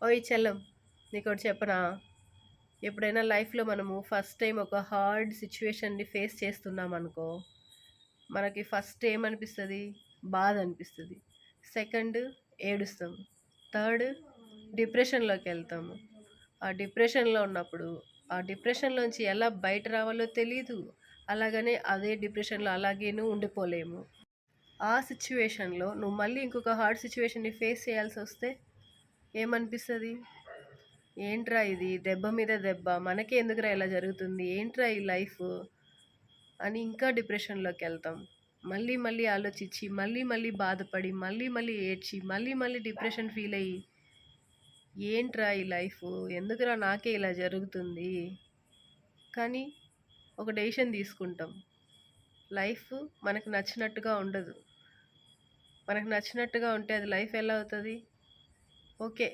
ఓయ్ చెల్లం, నీకోటి చెప్పనా? ఎప్పుడైనా లైఫ్లో మనము ఫస్ట్ టైం ఒక హార్డ్ సిచ్యువేషన్ని ఫేస్ చేస్తున్నాం అనుకో, మనకి ఫస్ట్ ఏమనిపిస్తుంది? బాధ అనిపిస్తుంది. సెకండ్, ఏడుస్తాం. థర్డ్, డిప్రెషన్లోకి వెళ్తాము. ఆ డిప్రెషన్లో ఉన్నప్పుడు ఆ డిప్రెషన్లోంచి ఎలా బయట రావాలో తెలీదు. అలాగనే అదే డిప్రెషన్లో అలాగేనూ ఉండిపోలేము. ఆ సిచ్యువేషన్లో నువ్వు మళ్ళీ ఇంకొక హార్డ్ సిచ్యువేషన్ని ఫేస్ చేయాల్సి వస్తే ఏమనిపిస్తుంది? ఏంట్రా ఇది, దెబ్బ మీద దెబ్బ, మనకే ఎందుకురా ఇలా జరుగుతుంది, ఏంట్రా ఈ లైఫ్ అని ఇంకా డిప్రెషన్లోకి వెళ్తాం. మళ్ళీ మళ్ళీ ఆలోచించి, మళ్ళీ మళ్ళీ బాధపడి, మళ్ళీ మళ్ళీ ఏడ్చి, మళ్ళీ మళ్ళీ డిప్రెషన్ ఫీల్ అయ్యి, ఏంట్రా ఈ లైఫ్, ఎందుకురా నాకే ఇలా జరుగుతుంది. కానీ ఒక డెసిషన్ తీసుకుంటాం. లైఫ్ మనకు నచ్చినట్టుగా ఉండదు. మనకు నచ్చినట్టుగా ఉంటే అది లైఫ్ ఎలా అవుతుంది? ఓకే,